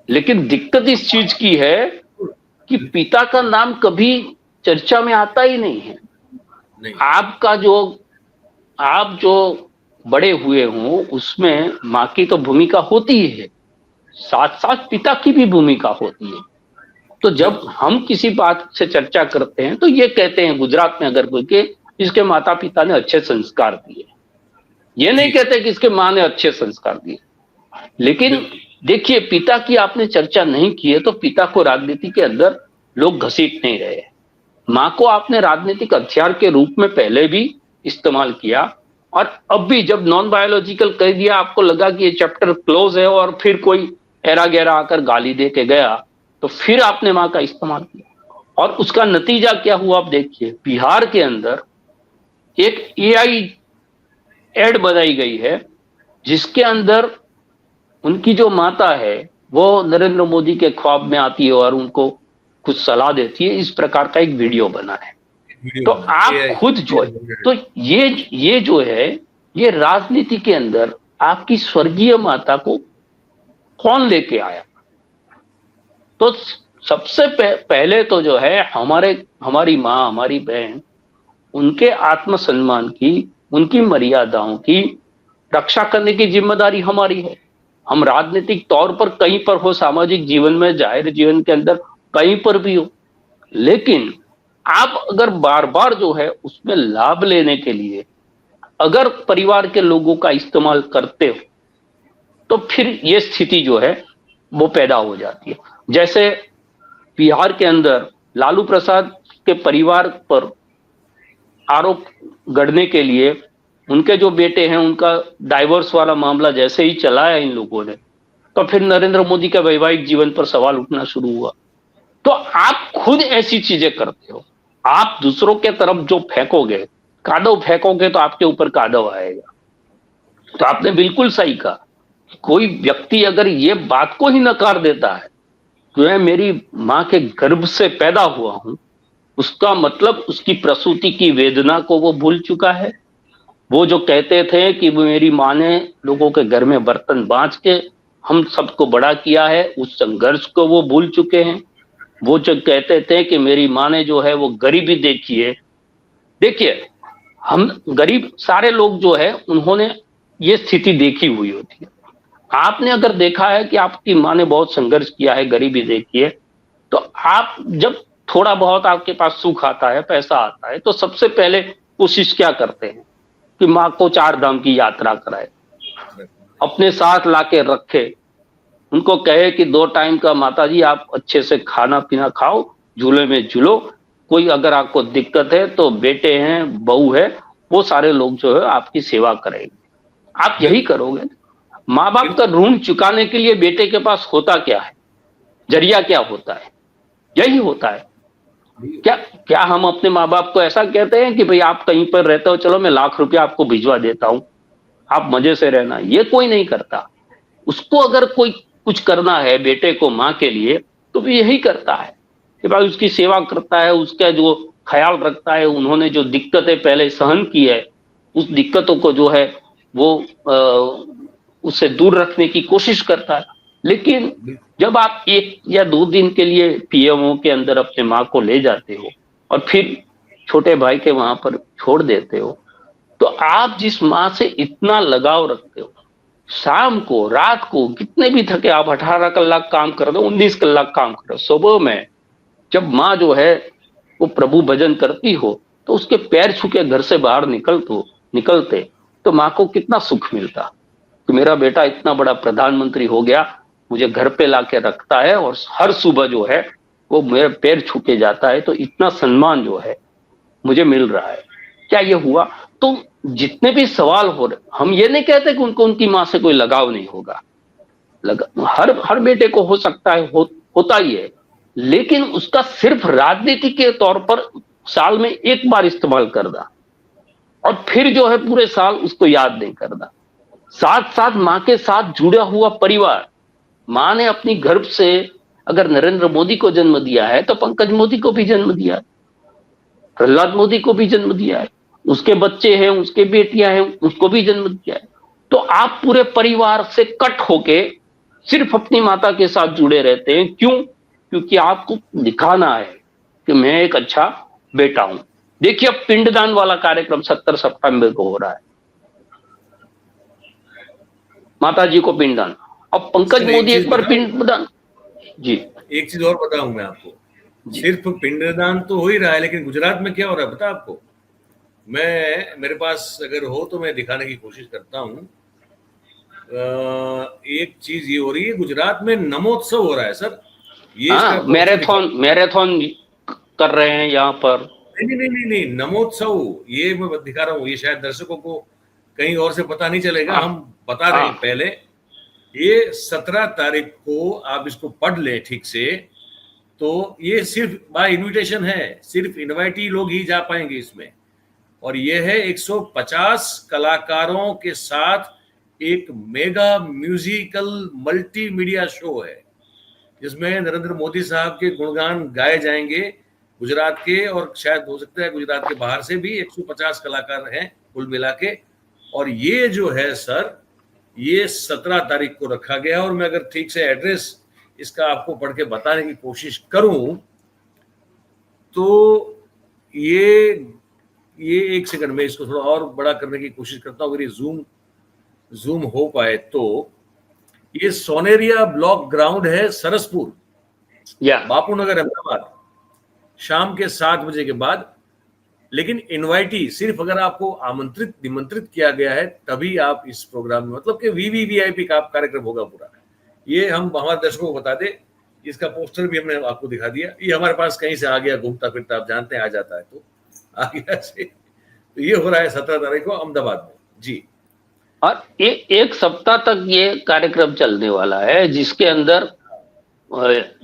लेकिन दिक्कत इस चीज की है कि पिता का नाम कभी चर्चा में आता ही नहीं है। नहीं। आप जो बड़े हुए हों उसमें माँ की तो भूमिका होती ही है, साथ साथ पिता की भी भूमिका होती है। तो जब हम किसी बात से चर्चा करते हैं तो ये कहते हैं गुजरात में अगर कोई के इसके माता पिता ने अच्छे संस्कार दिए, ये नहीं कहते कि इसके माँ ने अच्छे संस्कार दिए। लेकिन देखिए, पिता की आपने चर्चा नहीं की है तो पिता को राजनीति के अंदर लोग घसीट नहीं रहे। माँ को आपने राजनीतिक हथियार के रूप में पहले भी इस्तेमाल किया, और अब भी जब नॉन बायोलॉजिकल कह दिया, आपको लगा कि ये चैप्टर क्लोज है और फिर कोई एरा गैरा आकर गाली दे के गया, तो फिर आपने माँ का इस्तेमाल किया। और उसका नतीजा क्या हुआ आप देखिए, बिहार के अंदर एक एआई एड बनाई गई है जिसके अंदर उनकी जो माता है वो नरेंद्र मोदी के ख्वाब में आती है और उनको कुछ सलाह देती है। इस प्रकार का एक वीडियो बना है। तो आप खुद जो है, तो ये जो है, ये राजनीति के अंदर आपकी स्वर्गीय माता को कौन लेके आया? तो सबसे पहले तो जो है हमारी माँ, हमारी बहन, उनके आत्मसम्मान की, उनकी मर्यादाओं की रक्षा करने की जिम्मेदारी हमारी है। हम राजनीतिक तौर पर कहीं पर हो, सामाजिक जीवन में, जाहिर जीवन के अंदर कहीं पर भी हो, लेकिन आप अगर बार बार जो है उसमें लाभ लेने के लिए अगर परिवार के लोगों का इस्तेमाल करते हो तो फिर ये स्थिति जो है वो पैदा हो जाती है। जैसे बिहार के अंदर लालू प्रसाद के परिवार पर आरोप गढ़ने के लिए उनके जो बेटे हैं उनका डाइवोर्स वाला मामला जैसे ही चलाया इन लोगों ने, तो फिर नरेंद्र मोदी का वैवाहिक जीवन पर सवाल उठना शुरू हुआ। तो आप खुद ऐसी चीजें करते हो, आप दूसरों के तरफ जो फेंकोगे, कादव फेंकोगे तो आपके ऊपर कादव आएगा। तो आपने बिल्कुल सही कहा, कोई व्यक्ति अगर ये बात को ही नकार देता है कि मैं मेरी माँ के गर्भ से पैदा हुआ हूं, उसका मतलब उसकी प्रसूति की वेदना को वो भूल चुका है। वो जो कहते थे कि मेरी माँ ने लोगों के घर में बर्तन बांच के हम सबको बड़ा किया है, उस संघर्ष को वो भूल चुके हैं। वो जो कहते थे कि मेरी माँ ने जो है वो गरीबी देखी है, देखिए हम गरीब सारे लोग जो है उन्होंने ये स्थिति देखी हुई होती है। आपने अगर देखा है कि आपकी माँ ने बहुत संघर्ष किया है, गरीबी देखी है, तो आप जब थोड़ा बहुत आपके पास सुख आता है, पैसा आता है, तो सबसे पहले कोशिश क्या करते हैं कि माँ को 4 धाम की यात्रा कराए, अपने साथ लाके रखे, उनको कहे कि 2 टाइम का माता जी आप अच्छे से खाना पीना खाओ, झूले में झूलो, कोई अगर आपको दिक्कत है तो बेटे हैं, बहू है, वो सारे लोग जो है आपकी सेवा करेंगे। आप यही करोगे। माँ बाप का ऋण चुकाने के लिए बेटे के पास होता क्या है, जरिया क्या होता है? यही होता है। क्या हम अपने माँ बाप को ऐसा कहते हैं कि भाई आप कहीं पर रहते हो, चलो मैं लाख रुपया आपको भिजवा देता हूं, आप मजे से रहना? ये कोई नहीं करता। उसको अगर कोई कुछ करना है बेटे को माँ के लिए तो भी यही करता है कि भाई उसकी सेवा करता है, उसका जो ख्याल रखता है, उन्होंने जो दिक्कतें पहले सहन की है उस दिक्कतों को जो है वो उससे दूर रखने की कोशिश करता है। लेकिन जब आप 1 या 2 दिन के लिए पीएमओ के अंदर अपने माँ को ले जाते हो और फिर छोटे भाई के वहां पर छोड़ देते हो, तो आप जिस माँ से इतना लगाव रखते हो, शाम को रात को कितने भी थके आप 18 कलाक काम कर दो, 19 कलाक काम करो, सुबह में जब माँ जो है वो प्रभु भजन करती हो तो उसके पैर छू के घर से बाहर निकलते तो माँ को कितना सुख मिलता कि मेरा बेटा इतना बड़ा प्रधानमंत्री हो गया, मुझे घर पे लाके रखता है और हर सुबह जो है वो मेरे पैर छू के जाता है, तो इतना सम्मान जो है मुझे मिल रहा है। क्या ये हुआ? तो जितने भी सवाल हो रहे, हम ये नहीं कहते कि उनको उनकी माँ से कोई लगाव नहीं होगा, हर बेटे को हो सकता है, होता ही है, लेकिन उसका सिर्फ राजनीति के तौर पर साल में 1 बार इस्तेमाल करना और फिर जो है पूरे साल उसको याद नहीं करना। साथ साथ माँ के साथ जुड़ा हुआ परिवार, माँ ने अपनी गर्भ से अगर नरेंद्र मोदी को जन्म दिया है तो पंकज मोदी को भी जन्म दिया है, प्रहलाद मोदी को भी जन्म दिया है, उसके बच्चे हैं, उसके बेटियां हैं, उसको भी जन्म दिया है। तो आप पूरे परिवार से कट होके सिर्फ अपनी माता के साथ जुड़े रहते हैं। क्यों? क्योंकि आपको दिखाना है कि मैं एक अच्छा बेटा हूं। देखिए अब पिंडदान वाला कार्यक्रम 17 सितंबर को हो रहा है, माता जी को पिंडदान। अब पंकज मोदी एक बार पिंडदान, जी एक चीज और बताऊं मैं आपको, सिर्फ पिंडदान तो हो ही रहा है, लेकिन गुजरात में क्या हो रहा है पता आपको? मेरे पास अगर हो तो मैं दिखाने की कोशिश करता हूं। एक चीज ये हो रही है, गुजरात में नमोत्सव हो रहा है सर। ये मैराथन कर रहे हैं यहाँ पर। नहीं, नमोत्सव ये मैं दिखा रहा हूँ। ये शायद दर्शकों को कहीं और से पता नहीं चलेगा, हम बता रहे हैं पहले। ये 17 तारीख को आप इसको पढ़ लें ठीक से, तो ये सिर्फ बाय इनविटेशन है, सिर्फ इनवाइटी लोग ही जा पाएंगे इसमें। और ये है 150 कलाकारों के साथ एक मेगा म्यूजिकल मल्टीमीडिया शो है, जिसमें नरेंद्र मोदी साहब के गुणगान गाए जाएंगे गुजरात के, और शायद हो सकता है गुजरात के बाहर से भी 150 कलाकार हैं कुल मिला के। और ये जो है सर, ये 17 तारीख को रखा गया। और मैं अगर ठीक से एड्रेस इसका आपको पढ़ के बताने की कोशिश करूं तो ये एक सेकंड में इसको थोड़ा और बड़ा करने की कोशिश करता हूं, अगर ये जूम हो पाए तो। ये सोनेरिया ब्लॉक ग्राउंड है, सरसपुर, बापू नगर, अहमदाबाद, शाम के 7 बजे के बाद। लेकिन इनवाइटी सिर्फ अगर आपको निमंत्रित किया गया है तभी आप इस प्रोग्राम में, मतलब कि वीवीवीआईपी का कार्यक्रम होगा पूरा। ये हम हमारे दर्शकों को बता दें, इसका पोस्टर भी हमने आपको दिखा दिया। ये हमारे पास कहीं से आ गया घूमता फिरता, आप जानते हैं आ जाता है तो आ गया से। तो ये हो रहा है 17 तारीख को अहमदाबाद में जी। और एक सप्ताह तक ये कार्यक्रम चलने वाला है, जिसके अंदर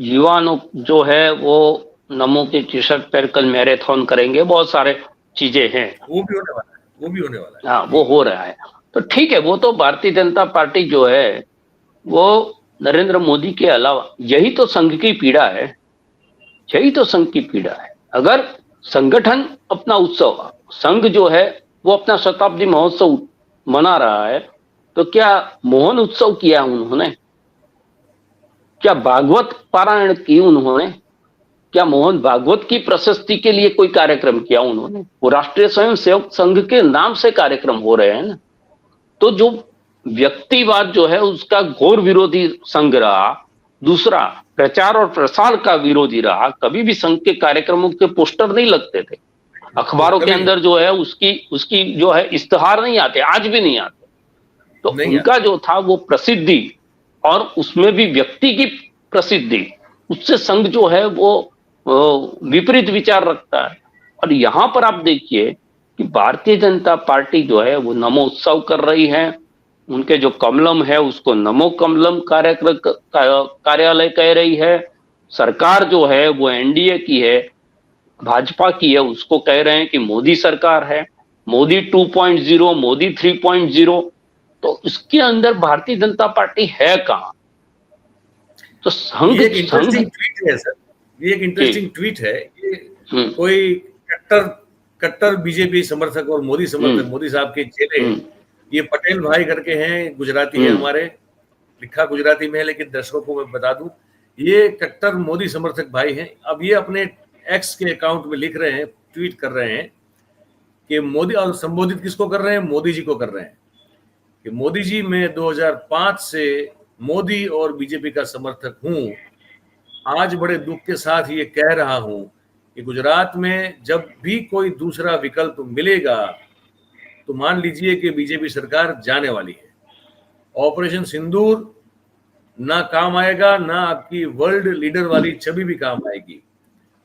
युवाओं जो है वो नमो की टी शर्ट पहनकर मैराथन करेंगे, बहुत सारे चीजें हैं। वो भी होने वाला है। हाँ, वो हो रहा है। तो ठीक है, वो तो भारतीय जनता पार्टी जो है वो नरेंद्र मोदी के अलावा, यही तो संघ की पीड़ा है, यही तो संघ की पीड़ा है। अगर संगठन अपना उत्सव, संघ जो है वो अपना शताब्दी महोत्सव मना रहा है, तो क्या मोहन उत्सव किया उन्होंने? क्या भागवत पारायण की उन्होंने? क्या मोहन भागवत की प्रशस्ति के लिए कोई कार्यक्रम किया उन्होंने? वो राष्ट्रीय स्वयंसेवक संघ के नाम से कार्यक्रम हो रहे हैं ना। तो जो व्यक्तिवाद जो है उसका घोर विरोधी संघ रहा, दूसरा प्रचार और प्रसार का विरोधी रहा। कभी भी संघ के कार्यक्रमों के पोस्टर नहीं लगते थे, अखबारों के अंदर जो है उसकी जो है इश्तेहार नहीं आते, आज भी नहीं आते। तो उनका जो था वो प्रसिद्धि, और उसमें भी व्यक्ति की प्रसिद्धि, उससे संघ जो है वो विपरीत विचार रखता है। और यहां पर आप देखिए कि भारतीय जनता पार्टी जो है वो नमो उत्सव कर रही है, उनके जो कमलम है उसको नमो कमलम कार्यालय कह रही है। सरकार जो है वो एनडीए की है, भाजपा की है, उसको कह रहे हैं कि मोदी सरकार है, मोदी 2.0, मोदी 3.0। तो इसके अंदर भारतीय जनता पार्टी है कहां? तो ये एक इंटरेस्टिंग ट्वीट है सर, ये एक इंटरेस्टिंग ट्वीट है। ये कोई कट्टर कट्टर बीजेपी समर्थक और मोदी समर्थक, मोदी साहब के चेले, ये पटेल भाई करके हैं, गुजराती है हमारे, लिखा गुजराती में है लेकिन दर्शकों को मैं बता दूं, ये कट्टर मोदी समर्थक भाई हैं। अब ये अपने एक्स के अकाउंट में लिख रहे हैं, ट्वीट कर रहे हैं कि मोदी, और संबोधित किसको कर रहे हैं? मोदी जी को कर रहे हैं कि मोदी जी, मैं 2005 से मोदी और बीजेपी का समर्थक हूं। आज बड़े दुख के साथ ये कह रहा हूं कि गुजरात में जब भी कोई दूसरा विकल्प मिलेगा तो मान लीजिए कि बीजेपी सरकार जाने वाली है। ऑपरेशन सिंदूर ना काम आएगा, ना आपकी वर्ल्ड लीडर वाली छवि भी काम आएगी।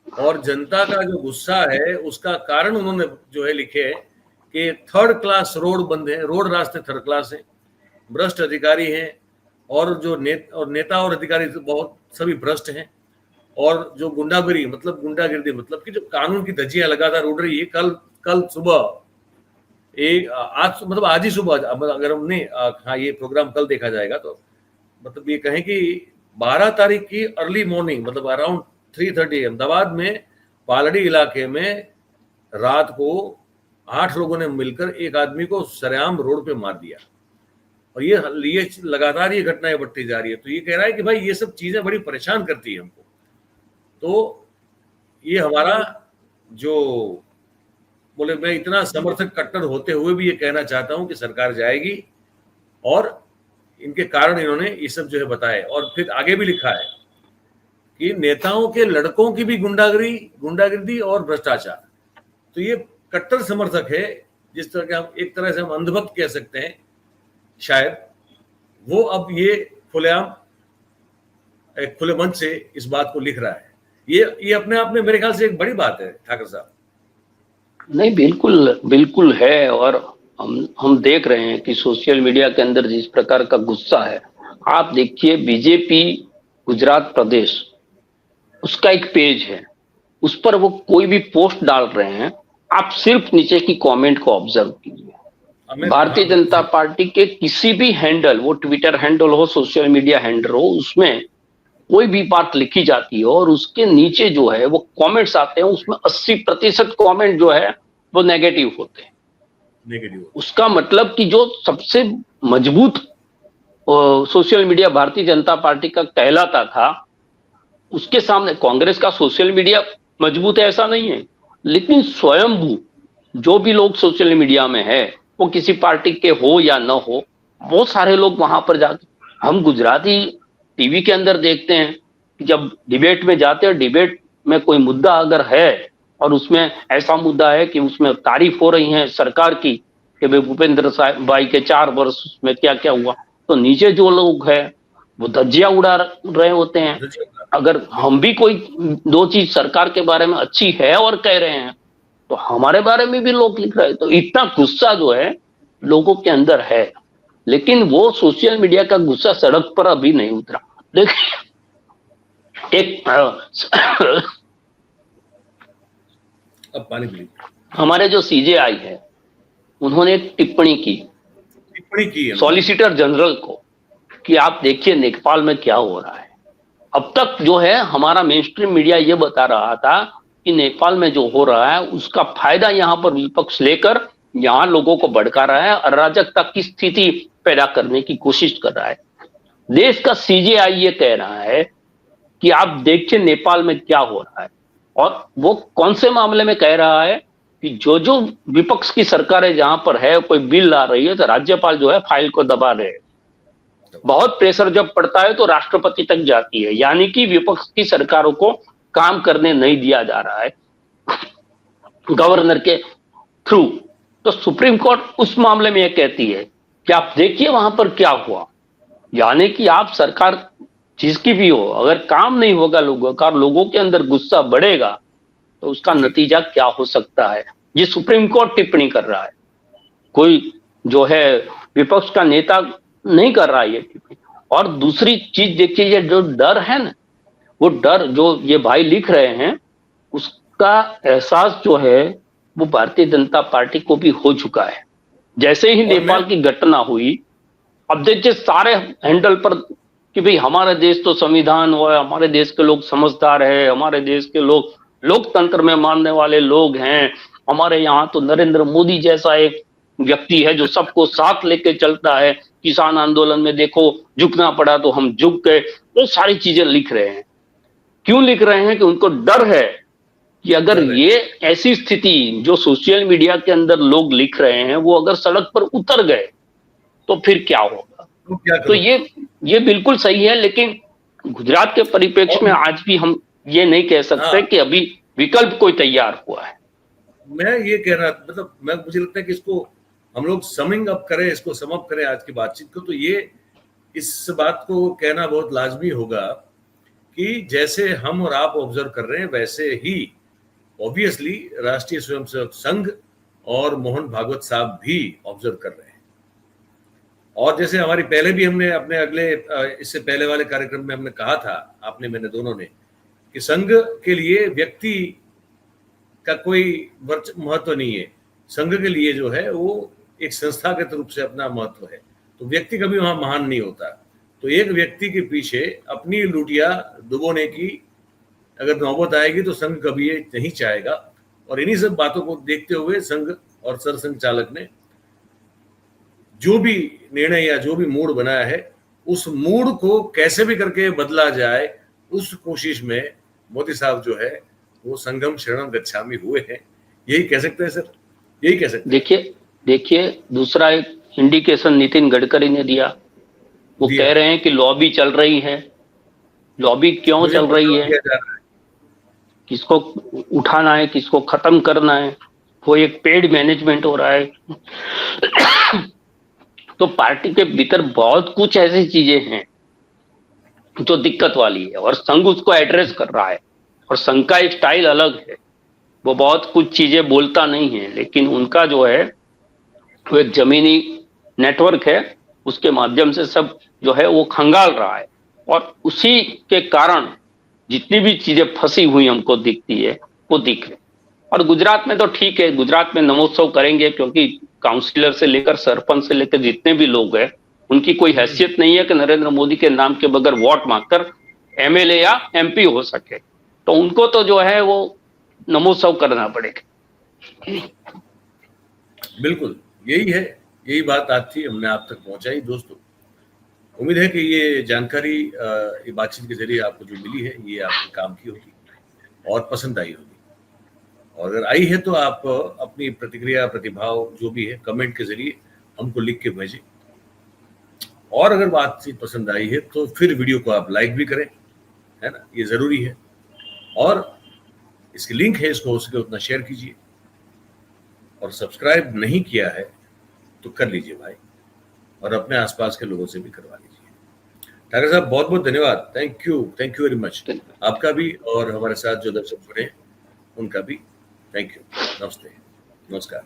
और जनता का जो गुस्सा है उसका कारण उन्होंने जो है लिखे है कि थर्ड क्लास रोड बंद है, रोड रास्ते थर्ड क्लास है, भ्रष्ट अधिकारी हैं, और जो नेता और अधिकारी बहुत सभी भ्रष्ट हैं, और जो गुंडागिरी मतलब कि जो कानून की धज्जियां लगातार उड़ रही है। कल सुबह आज ही सुबह, अगर हमने हाँ ये प्रोग्राम कल देखा जाएगा तो मतलब ये कहें कि 12 तारीख की अर्ली मॉर्निंग, मतलब अराउंड 3:30 अहमदाबाद में पालड़ी इलाके में रात को 8 लोगों ने मिलकर एक आदमी को सरेआम रोड पे मार दिया। और ये लगातार ये घटनाएं बढ़ती जा रही है। तो ये कह रहा है कि भाई ये सब चीजें बड़ी परेशान करती है हमको। तो ये हमारा जो बोले, मैं इतना समर्थक कट्टर होते हुए भी ये कहना चाहता हूं कि सरकार जाएगी, और इनके कारण इन्होंने ये सब जो है बताए। और फिर आगे भी लिखा है कि नेताओं के लड़कों की भी गुंडागिर्दी और भ्रष्टाचार। तो ये कट्टर समर्थक है, जिस तरह के हम एक तरह से हम अंधभक्त कह सकते हैं शायद, वो अब ये खुलेआम एक खुले मंच से इस बात को लिख रहा है। ये अपने आप में मेरे ख्याल से एक बड़ी बात है ठाकर साहब। नहीं, बिल्कुल बिल्कुल है। और हम देख रहे हैं कि सोशल मीडिया के अंदर जिस प्रकार का गुस्सा है, आप देखिए बीजेपी गुजरात प्रदेश, उसका एक पेज है, उस पर वो कोई भी पोस्ट डाल रहे हैं, आप सिर्फ नीचे की कमेंट को ऑब्जर्व कीजिए। भारतीय जनता पार्टी के किसी भी हैंडल, वो ट्विटर हैंडल हो, सोशल मीडिया हैंडल हो, उसमें कोई भी बात लिखी जाती है और उसके नीचे जो है वो कमेंट्स आते हैं, उसमें 80% कमेंट जो है वो नेगेटिव होते हैं। उसका मतलब कि जो सबसे मजबूत social media Bharatiya Janata party का कहलाता था, उसके सामने कांग्रेस का सोशल मीडिया मजबूत है ऐसा नहीं है, लेकिन स्वयंभू जो भी लोग सोशल मीडिया में है, वो किसी पार्टी के हो या न हो, बहुत सारे लोग वहां पर जाते, हम गुजराती टीवी के अंदर देखते हैं कि जब डिबेट में जाते हैं, डिबेट में कोई मुद्दा अगर है और उसमें ऐसा मुद्दा है कि उसमें तारीफ हो रही है सरकार की कि भाई भूपेंद्र भाई के 4 वर्ष में क्या क्या हुआ, तो नीचे जो लोग हैं वो धज्जियां उड़ा रहे होते हैं। अगर हम भी कोई 2 चीज सरकार के बारे में अच्छी है और कह रहे हैं, तो हमारे बारे में भी लोग लिख रहे हैं। तो इतना गुस्सा जो है लोगों के अंदर है, लेकिन वो सोशल मीडिया का गुस्सा सड़क पर अभी नहीं उतरा। देखिए एक अब पानी पी, हमारे जो सीजेआई है, उन्होंने एक टिप्पणी की सॉलिसिटर जनरल को कि आप देखिए नेपाल में क्या हो रहा है। अब तक जो है हमारा मेन स्ट्रीम मीडिया ये बता रहा था कि नेपाल में जो हो रहा है उसका फायदा यहाँ पर विपक्ष लेकर यहाँ लोगों को भड़का रहा है, अराजकता की स्थिति पैदा करने की कोशिश कर रहा है। देश का सीजेआई ये कह रहा है कि आप देखिए नेपाल में क्या हो रहा है, और वो कौन से मामले में कह रहा है कि जो विपक्ष की सरकारें जहां पर है, कोई बिल ला रही है तो राज्यपाल जो है फाइल को दबा रहे हैं। बहुत प्रेशर जब पड़ता है तो राष्ट्रपति तक जाती है, यानी कि विपक्ष की सरकारों को काम करने नहीं दिया जा रहा है गवर्नर के थ्रू। तो सुप्रीम कोर्ट उस मामले में यह कहती है कि आप देखिए वहां पर क्या हुआ, यानी कि आप सरकार जिसकी भी हो, अगर काम नहीं होगा लोगों का, लोगों के अंदर गुस्सा बढ़ेगा, तो उसका नतीजा क्या हो सकता है, ये सुप्रीम कोर्ट टिप्पणी कर रहा है। कोई जो है विपक्ष का नेता नहीं कर रहा है ये टिप्पणी। और दूसरी चीज देखिए, ये जो डर है ना, वो डर जो ये भाई लिख रहे हैं, उसका एहसास जो है वो भारतीय जनता पार्टी को भी हो चुका है। जैसे ही नेपाल की घटना हुई, अब देखिए सारे हैंडल पर कि भाई हमारा देश तो संविधान हुआ है, हमारे देश के लोग समझदार है, हमारे देश के लोग लोकतंत्र में मानने वाले लोग हैं। हमारे यहाँ तो नरेंद्र मोदी जैसा एक व्यक्ति है जो सबको साथ लेके चलता है। किसान आंदोलन में देखो, झुकना पड़ा तो हम झुक गए। वो सारी चीजें लिख रहे हैं। क्यों लिख रहे हैं? कि उनको डर है कि अगर ये ऐसी स्थिति जो सोशल मीडिया के अंदर लोग लिख रहे हैं वो अगर सड़क पर उतर गए तो फिर क्या होगा। तो ये बिल्कुल सही है, लेकिन गुजरात के परिप्रेक्ष्य में आज भी हम ये नहीं कह सकते कि अभी विकल्प कोई तैयार हुआ है। मैं ये कह रहा, मतलब मुझे लगता है कि इसको हम लोग समिंग अप करें, इसको सम अप करें आज की बातचीत को, तो ये इस बात को कहना बहुत लाजमी होगा कि जैसे हम और आप ऑब्जर्व कर रहे हैं वैसे ही ऑब्वियसली राष्ट्रीय स्वयंसेवक संघ और मोहन भागवत साहब भी ऑब्जर्व कर रहे हैं। और जैसे हमारी पहले भी हमने अपने अगले इससे पहले वाले कार्यक्रम में हमने कहा था, आपने मैंने दोनों ने, कि संघ के लिए व्यक्ति का कोई महत्व नहीं है। संघ के लिए जो है वो एक संस्थागत रूप से अपना महत्व है, तो व्यक्ति कभी वहां महान नहीं होता। तो एक व्यक्ति के पीछे अपनी लुटिया डुबोने की अगर नौबत आएगी तो संघ कभी ये नहीं चाहेगा। और इन्हीं सब बातों को देखते हुए संघ और सरसंघ चालक ने जो भी निर्णय या जो भी मूड बनाया है, उस मूड को कैसे भी करके बदला जाए, उस कोशिश में मोदी साहब जो है वो संगम शरणम गच्छामि हुए हैं। यही कह सकते हैं सर, यही कह सकते हैं। देखिए दूसरा एक इंडिकेशन नितिन गडकरी ने दिया। वो कह रहे हैं कि लॉबी चल रही है। लॉबी क्यों चल रही है? किसको उठाना है, किसको खत्म करना है, वो एक पेड मैनेजमेंट हो रहा है। तो पार्टी के भीतर बहुत कुछ ऐसी चीजें हैं जो दिक्कत वाली है और संघ उसको एड्रेस कर रहा है। और संघ का एक स्टाइल अलग है, वो बहुत कुछ चीजें बोलता नहीं है, लेकिन उनका जो है वो एक जमीनी नेटवर्क है, उसके माध्यम से सब जो है वो खंगाल रहा है। और उसी के कारण जितनी भी चीजें फंसी हुई हमको दिखती है वो दिख रही। और गुजरात में तो ठीक है, गुजरात में नमोत्सव करेंगे क्योंकि काउंसिलर से लेकर सरपंच से लेकर जितने भी लोग हैं उनकी कोई हैसियत नहीं है कि नरेंद्र मोदी के नाम के बगैर वोट मांगकर एमएलए या एमपी हो सके। तो उनको तो जो है वो नमोत्सव करना पड़ेगा। बिल्कुल यही है, यही बात आज थी, हमने आप तक पहुंचाई। दोस्तों उम्मीद है कि ये जानकारी ये बातचीत के जरिए आपको जो मिली है ये आपके काम की होगी और पसंद आई होगी। और अगर आई है तो आप अपनी प्रतिक्रिया प्रतिभाव जो भी है कमेंट के जरिए हमको लिख के भेजें। और अगर बातचीत पसंद आई है तो फिर वीडियो को आप लाइक भी करें, है ना, ये जरूरी है। और इसकी लिंक है, इसको हो सके उतना शेयर कीजिए। और सब्सक्राइब नहीं किया है तो कर लीजिए भाई, और अपने आसपास के लोगों से भी करवा लीजिए। ठाकर साहब बहुत बहुत धन्यवाद, थैंक यू वेरी मच। आपका भी और हमारे साथ जो दर्शक जुड़े उनका भी थैंक यू। नमस्ते, नमस्कार।